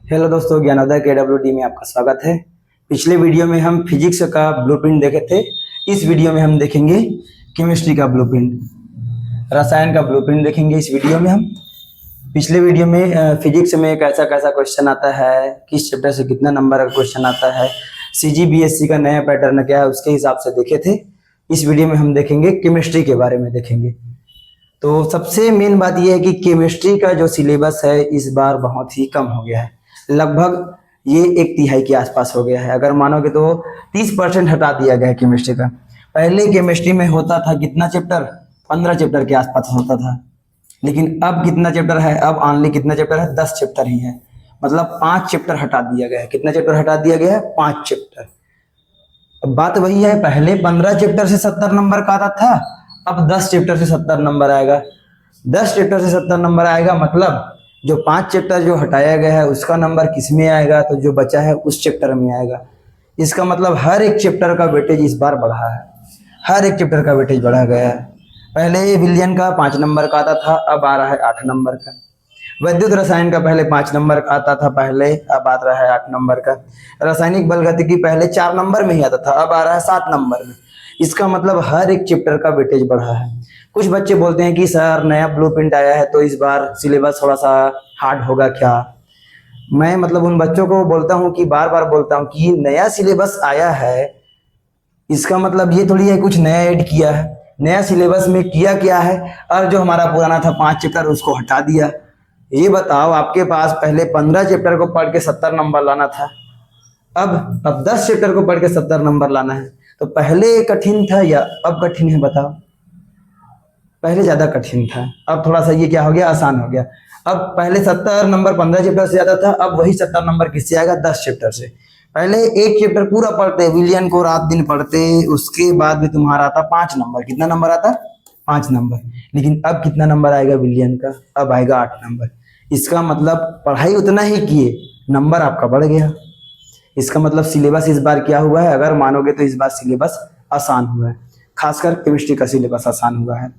Hello दोस्तों, Gyanodaya KWD में आपका स्वागत है। पिछले वीडियो में हम फिजिक्स का ब्लूप्रिंट देखे थे। इस वीडियो में हम देखेंगे केमिस्ट्री का ब्लूप्रिंट, रसायन का ब्लूप्रिंट देखेंगे इस वीडियो में हम। पिछले वीडियो में फिजिक्स में कैसा कैसा क्वेश्चन आता है, किस चैप्टर से कितना नंबर का क्वेश्चन आता है, CGBSC का नया पैटर्न क्या है, उसके हिसाब से देखे थे। इस वीडियो में हम देखेंगे केमिस्ट्री के बारे में देखेंगे। तो सबसे मेन बात यह है कि केमिस्ट्री का जो सिलेबस है इस बार बहुत ही कम हो गया है। लगभग ये 1/3 के आसपास हो गया है। अगर मानोगे तो 30% हटा दिया गया है केमिस्ट्री का। पहले केमिस्ट्री में होता था कितना चैप्टर, 15 चैप्टर के आसपास होता था। लेकिन अब कितना चैप्टर है, अब ऑनली कितना चैप्टर है, 10 चैप्टर ही है। मतलब 5 चैप्टर हटा दिया गया है। कितना चैप्टर हटा दिया गया है, 5 चैप्टर। अब बात वही है, पहले 15 चैप्टर से 70 नंबर का आता था, अब 10 चैप्टर से 70 नंबर आएगा। 10 चैप्टर से 70 नंबर आएगा, मतलब जो 5 चैप्टर जो हटाया गया है उसका नंबर किस में आएगा, तो जो बचा है उस चैप्टर में आएगा। इसका मतलब हर एक चैप्टर का वेटेज इस बार बढ़ा है, हर एक चैप्टर का वेटेज बढ़ा गया है। पहले विलियन का 5 नंबर का आता था, अब आ रहा है 8 नंबर का। वैद्युत रसायन का पहले 5 नंबर का आता था पहले, अब आ रहा है 8 नंबर का। रासायनिक बलगतिकी पहले 4 नंबर में ही आता था, अब आ रहा है 7 नंबर में। इसका मतलब हर एक चैप्टर का वेटेज बढ़ा है। कुछ बच्चे बोलते हैं कि सर नया ब्लूप्रिंट आया है तो इस बार सिलेबस थोड़ा सा हार्ड होगा क्या। मैं मतलब उन बच्चों को बोलता हूँ कि बार बार बोलता हूँ कि नया सिलेबस आया है, इसका मतलब ये थोड़ी है कुछ नया ऐड किया है। नया सिलेबस में किया क्या है, और जो हमारा पुराना था 5 चैप्टर उसको हटा दिया। ये बताओ, आपके पास पहले 15 चैप्टर को पढ़ के 70 नंबर लाना था, अब 10 चैप्टर को पढ़ के 70 नंबर लाना है। तो पहले कठिन था या अब कठिन है, बताओ। पहले ज्यादा कठिन था, अब थोड़ा सा ये क्या हो गया, आसान हो गया। अब पहले 70 नंबर 15 चैप्टर से आता था, अब वही 70 नंबर किससे आएगा, 10 चैप्टर से। पहले एक चैप्टर पूरा पढ़ते, विलियन को रात दिन पढ़ते, उसके बाद भी तुम्हारा आता 5 नंबर। कितना नंबर आता, 5 नंबर। लेकिन अब कितना नंबर आएगा विलियन का, अब आएगा 8 नंबर। इसका मतलब पढ़ाई उतना ही किए, नंबर आपका बढ़ गया। इसका मतलब सिलेबस इस बार क्या हुआ है, अगर मानोगे तो इस बार सिलेबस आसान हुआ है। खासकर केमिस्ट्री का सिलेबस आसान हुआ है।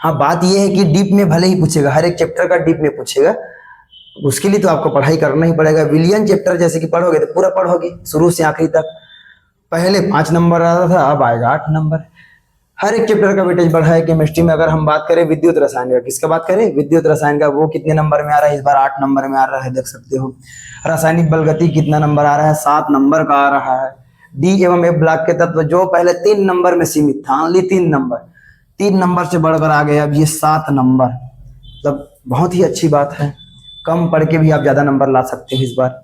हाँ, बात यह है कि डीप में भले ही पूछेगा, हर एक चैप्टर का डीप में पूछेगा, उसके लिए तो आपको पढ़ाई करना ही पड़ेगा। विलियन चैप्टर जैसे कि पढ़ोगे तो पूरा पढ़ोगे शुरू से आखिरी तक। पहले 5 नंबर आता था, अब आएगा 8 नंबर। हर एक चैप्टर का वेटेज बढ़ा है केमिस्ट्री में। अगर हम बात करें विद्युत रसायन का, किसका बात करें, विद्युत रसायन का, वो कितने नंबर में आ रहा है, इस बार 8 नंबर में आ रहा है, देख सकते हो। रासायनिक बलगति कितना नंबर आ रहा है, 7 नंबर का आ रहा है। डी एवं एफ ब्लॉक के तत्व जो पहले 3 नंबर में सीमित था, ओनली 3 नंबर, 3 नंबर से बढ़कर आ गया अब ये 7 नंबर। मतलब बहुत ही अच्छी बात है, कम पढ़ के भी आप ज्यादा नंबर ला सकते हो इस बार।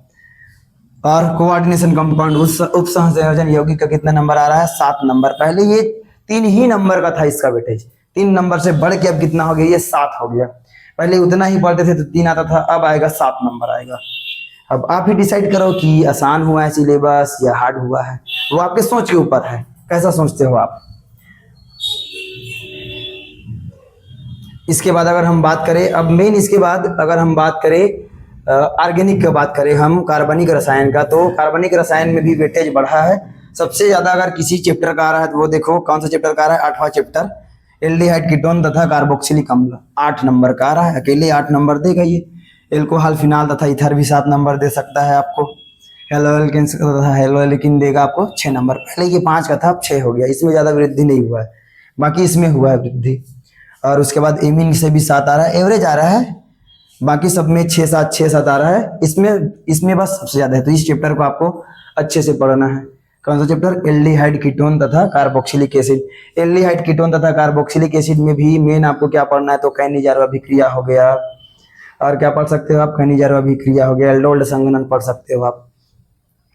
और कोऑर्डिनेशन कंपाउंड उप सहसंयोजन यौगिक का कितना नंबर आ रहा है, 7 नंबर। पहले ये 3 ही नंबर का था इसका वेटेज, 3 नंबर से बढ़ के अब कितना हो गया, ये 7 हो गया। पहले उतना ही पढ़ते थे तो 3 आता था, अब आएगा 7 नंबर आएगा। अब आप ही डिसाइड करो कि आसान हुआ है सिलेबस या हार्ड हुआ है, वो आपके सोच के ऊपर है, कैसा सोचते हो आप। इसके बाद अगर हम बात करें, अब मेन इसके बाद अगर हम बात करें ऑर्गेनिक का, बात करें हम कार्बनिक रसायन का, तो कार्बनिक रसायन में भी वेटेज बढ़ा है। सबसे ज्यादा अगर किसी चैप्टर का आ रहा है तो वो देखो कौन सा चैप्टर का आ रहा है, 8वां चैप्टर, एल्डिहाइड कीटोन तथा कार्बोक्सिलिक अम्ल, 8 नंबर का आ रहा है। अकेले 8 नंबर देगा ये। एल्कोहल फिनाल तथा इथर भी 7 नंबर दे सकता है आपको। हेलोएल्किन तथा हेलोएल्किन देगा आपको 6 नंबर। पहले ये 5 का था, अब 6 हो गया। इसमें ज्यादा वृद्धि नहीं हुआ है, बाकी इसमें हुआ है वृद्धि। और उसके बाद एमिन से भी 7 आ रहा है, एवरेज आ रहा है। बाकी सब में 6-7 आ रहा है, इसमें बस सबसे ज्यादा है। तो इस चैप्टर को आपको अच्छे से पढ़ना है। कौन सा चैप्टर, एल्डिहाइड कीटोन तथा कार्बोक्सिलिक एसिड। एल्डिहाइड कीटोन तथा कार्बोक्सिलिक एसिड में भी मेन आपको क्या पढ़ना है, तो कैनिजार अभिक्रिया हो गया, और क्या पढ़ सकते हो आप, कैनिजार अभिक्रिया हो गया, एल्डोल्ड संघनन पढ़ सकते हो आप,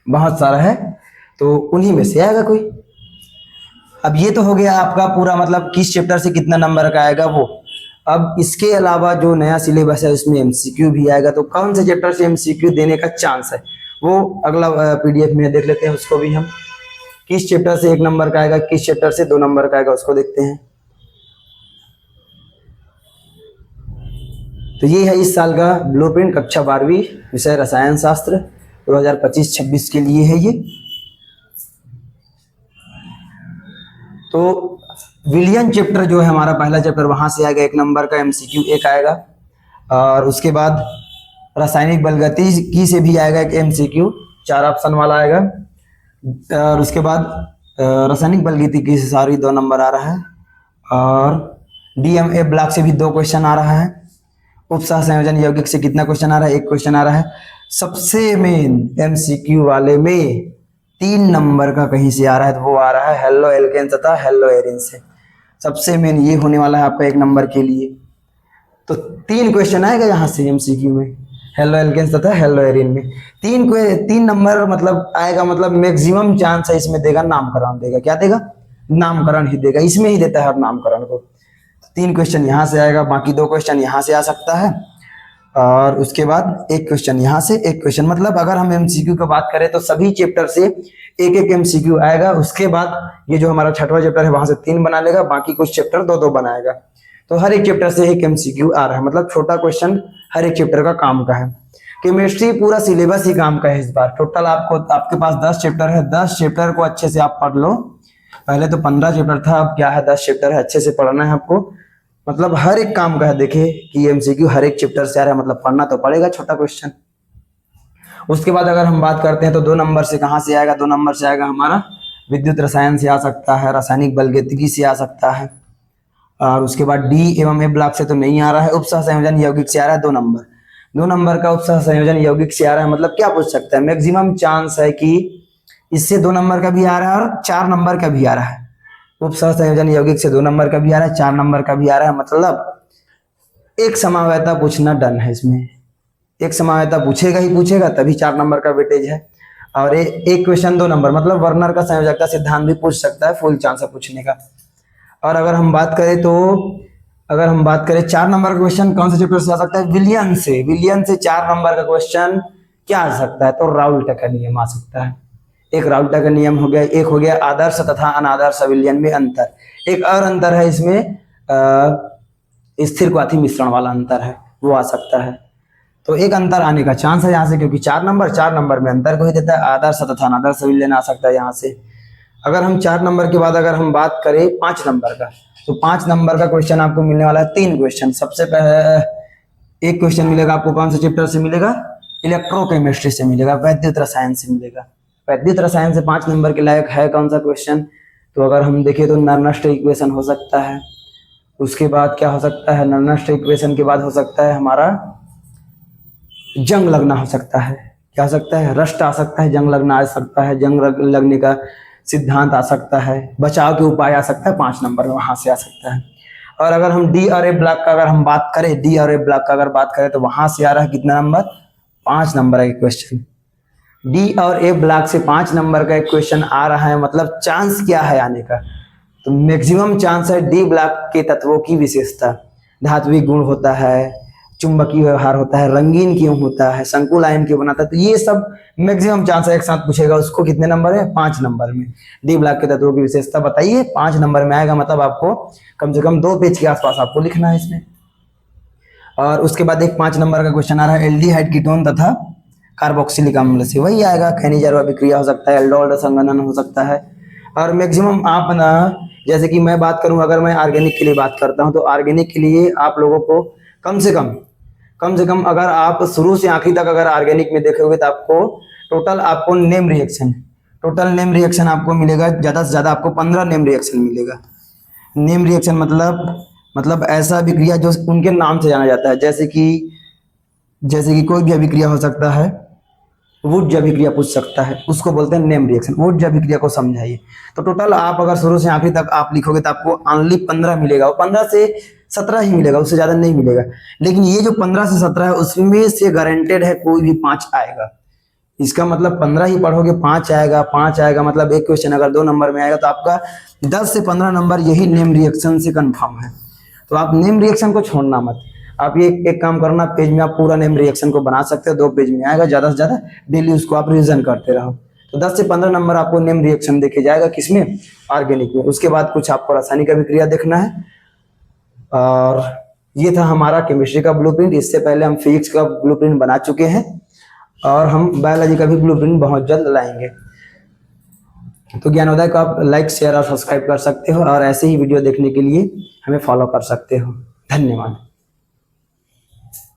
बहुत सारा है। तो उन्हीं में से आएगा कोई। अब ये तो हो गया आपका पूरा, मतलब किस चैप्टर से कितना नंबर का आएगा वो। अब इसके अलावा जो नया सिलेबस है उसमें MCQ भी आएगा, तो कौन से चैप्टर से MCQ देने का चांस है वो अगला PDF में देख लेते हैं। उसको भी हम किस चैप्टर से 1 नंबर का आएगा, किस चैप्टर से 2 नंबर का आएगा, उसको देखते हैं। तो ये है इस साल का ब्लूप्रिंट, कक्षा 12वीं, विषय रसायन शास्त्र, 2025-26 के लिए है ये। तो विलियन चैप्टर जो है हमारा पहला चैप्टर, वहां से आएगा 1 नंबर का MCQ 1 आएगा। और उसके बाद रासायनिक बलगतिकी से भी आएगा एक MCQ, 4 ऑप्शन वाला आएगा। और उसके बाद रासायनिक बलगतिकी से सारी 2 नंबर आ रहा है। और DMA ब्लॉक से भी 2 क्वेश्चन आ रहा है। उपसह संयोजन यौगिक से कितना क्वेश्चन आ रहा है? 1 क्वेश्चन आ रहा है। सबसे मेन MCQ वाले में 3 नंबर का कहीं से आ रहा है, तो वो आ रहा है हेलो एल्केन तथा हेलो एरिन से। सबसे मेन ये होने वाला है आपका 1 नंबर के लिए। तो 3 क्वेश्चन आएगा यहाँ से MCQ में, हेलो एल्केन तथा हेलो एरिन में 3 नंबर मतलब आएगा। मतलब मैक्सिमम चांस है इसमें देगा नामकरण देगा। क्या देगा? नामकरण ही देगा, इसमें ही देता है हर नामकरण को। 3 क्वेश्चन यहाँ से आएगा, बाकी 2 क्वेश्चन यहाँ से आ सकता है। और उसके बाद 1 क्वेश्चन यहाँ से, 1 क्वेश्चन। मतलब अगर हम MCQ की बात करें तो सभी चैप्टर से 1-1 MCQ आएगा। उसके बाद ये जो हमारा 6वां चैप्टर है वहां से 3 बना लेगा, बाकी कुछ चैप्टर 2-2 बनाएगा। तो हर एक चैप्टर से 1 MCQ आ रहा है। मतलब छोटा क्वेश्चन हर एक चैप्टर का काम का है। केमिस्ट्री पूरा सिलेबस ही काम का है इस बार। टोटल आपके पास 10 चैप्टर है। 10 चैप्टर को अच्छे से आप पढ़ लो। पहले तो 15 चैप्टर था, अब क्या है 10 चैप्टर है। अच्छे से पढ़ना है आपको। मतलब हर एक काम का है। देखिए कि MCQ हर एक चैप्टर से आ रहा है, मतलब पढ़ना तो पड़ेगा छोटा क्वेश्चन। उसके बाद अगर हम बात करते हैं तो 2 नंबर से कहाँ से आएगा? 2 नंबर से आएगा हमारा विद्युत रसायन से आ सकता है, रासायनिक बलगतिकी से आ सकता है। और उसके बाद D एवं A ब्लॉक से तो नहीं आ रहा है। उपसह संयोजन यौगिक से आ रहा है 2 नंबर। 2 नंबर का उपसह संयोजन यौगिक से आ रहा है। मतलब क्या पूछ सकता है? मैक्सिमम चांस है कि इससे 2 नंबर का भी आ रहा है और 4 नंबर का भी आ रहा है। उपसह संयोजन यौगिक से 2 नंबर का भी आ रहा है, 4 नंबर का भी आ रहा है। मतलब एक समावयता पूछना डन है इसमें। एक समावयता पूछेगा ही पूछेगा, तभी 4 नंबर का वेटेज है। और एक क्वेश्चन 2 नंबर, मतलब वर्नर का संयोजकता सिद्धांत भी पूछ सकता है, फुल चांस है पूछने का। और अगर हम बात करें 4 नंबर का क्वेश्चन कौन से चैप्टर से आ सकता है? विलियन से 4 नंबर का क्वेश्चन क्या आ सकता है? तो राउल्ट का नियम आ सकता है। एक राउल्ट का नियम हो गया, एक हो गया आदर्श तथा अनादर्श विलयन में अंतर। एक और अंतर है इसमें, स्थिर क्वाथी मिश्रण वाला अंतर है, वो आ सकता है। तो एक अंतर आने का चांस है यहाँ से, क्योंकि 4 नंबर में अंतर को ही देता है। आदर्श तथा अनादर्श विलयन आ सकता है यहाँ से। अगर हम 4 नंबर के बाद अगर हम बात करें 5 नंबर का, तो 5 नंबर का क्वेश्चन आपको मिलने वाला है 3 क्वेश्चन। सबसे पहले 1 क्वेश्चन मिलेगा आपको कौन से चैप्टर से मिलेगा? इलेक्ट्रोकेमिस्ट्री से मिलेगा, वैद्युत रसायन से मिलेगा। वैद्युत रसायन से 5 नंबर के लायक है कौन सा क्वेश्चन? तो अगर हम देखें तो नर्नस्ट इक्वेशन हो सकता है। उसके बाद क्या हो सकता है? नर्नस्ट इक्वेशन के बाद हो सकता है हमारा जंग लगना हो सकता है। क्या हो सकता है? रस्ट आ सकता है, जंग लगना आ सकता है, जंग लगने का सिद्धांत आ सकता है, बचाव के उपाय आ सकता है। 5 नंबर में वहां से आ सकता है। और अगर हम D और A ब्लॉक का अगर हम बात करें, D और A ब्लॉक का अगर बात करें तो वहां से आ रहा है कितना नंबर? 5 नंबर का क्वेश्चन। D और A ब्लॉक से 5 नंबर का एक क्वेश्चन आ रहा है। मतलब चांस क्या है आने का? तो मैक्सिमम चांस है D ब्लॉक के तत्वों की विशेषता। धात्विक गुण होता है, चुंबकीय व्यवहार होता है, रंगीन क्यों होता है, संकुल आयन क्यों बनाता है। तो ये सब मैक्सिमम चांस है एक साथ पूछेगा। उसको कितने नंबर है? 5 नंबर में। D ब्लॉक के तत्वों की विशेषता बताइए, 5 नंबर में आएगा। मतलब आपको कम से कम 2 पेज के आसपास आपको लिखना है इसमें। और उसके बाद एक 5 नंबर का क्वेश्चन आ रहा है एल्डिहाइड कीटोन तथा कार्बोक्सिलिक अम्ल से। वही आएगा, खनिज अभिक्रिया हो सकता है, एल्डोहल्ड संघनन हो सकता है। और मैक्सिमम आप ना, जैसे कि मैं बात करूं, अगर मैं ऑर्गेनिक के लिए बात करता हूं, तो ऑर्गेनिक के लिए आप लोगों को कम से कम अगर आप शुरू से आखिरी तक अगर ऑर्गेनिक में देखोगे तो आपको टोटल नेम रिएक्शन आपको मिलेगा। ज्यादा से ज्यादा आपको 15 नेम रिएक्शन मिलेगा। नेम रिएक्शन मतलब ऐसा अभिक्रिया जो उनके नाम से जाना जाता है। जैसे कि कोई भी अभिक्रिया हो सकता है, वुड्ज अभिक्रिया पूछ सकता है, उसको बोलते हैं नेम रिएक्शन। वुड्ज अभिक्रिया को समझाइए। तो टोटल आप अगर शुरू से आखिरी तक आप लिखोगे तो आपको ओनली 15 मिलेगा। और 15 से 17 ही मिलेगा, उससे ज्यादा नहीं मिलेगा। लेकिन ये जो 15 से 17 है उसमें से गारंटेड है कोई भी 5 आएगा। इसका मतलब 15 ही पढ़ोगे 5 आएगा। मतलब एक क्वेश्चन अगर 2 नंबर में आएगा तो आपका 10 से 15 नंबर यही नेम रिएक्शन से कंफर्म है। तो आप नेम रिएक्शन को छोड़ना मत। आप ये एक काम करना, पेज में आप पूरा नेम रिएक्शन को बना सकते हो। 2 पेज में आएगा, ज्यादा से ज्यादा डेली उसको आप रिवीजन करते रहो। तो 10 से 15 नंबर आपको नेम रिएक्शन देखे जाएगा। किसमें? ऑर्गेनिक में। उसके बाद कुछ आपको रासायनिक अभिक्रिया देखना है। और ये था हमारा केमिस्ट्री का ब्लूप्रिंट। इससे पहले हम फिजिक्स का ब्लूप्रिंट बना चुके हैं और हम बायोलॉजी का भी ब्लूप्रिंट बहुत जल्द लाएंगे। तो ज्ञानोदय को आप लाइक, शेयर और सब्सक्राइब कर सकते हो और ऐसे ही वीडियो देखने के लिए हमें फॉलो कर सकते हो। धन्यवाद।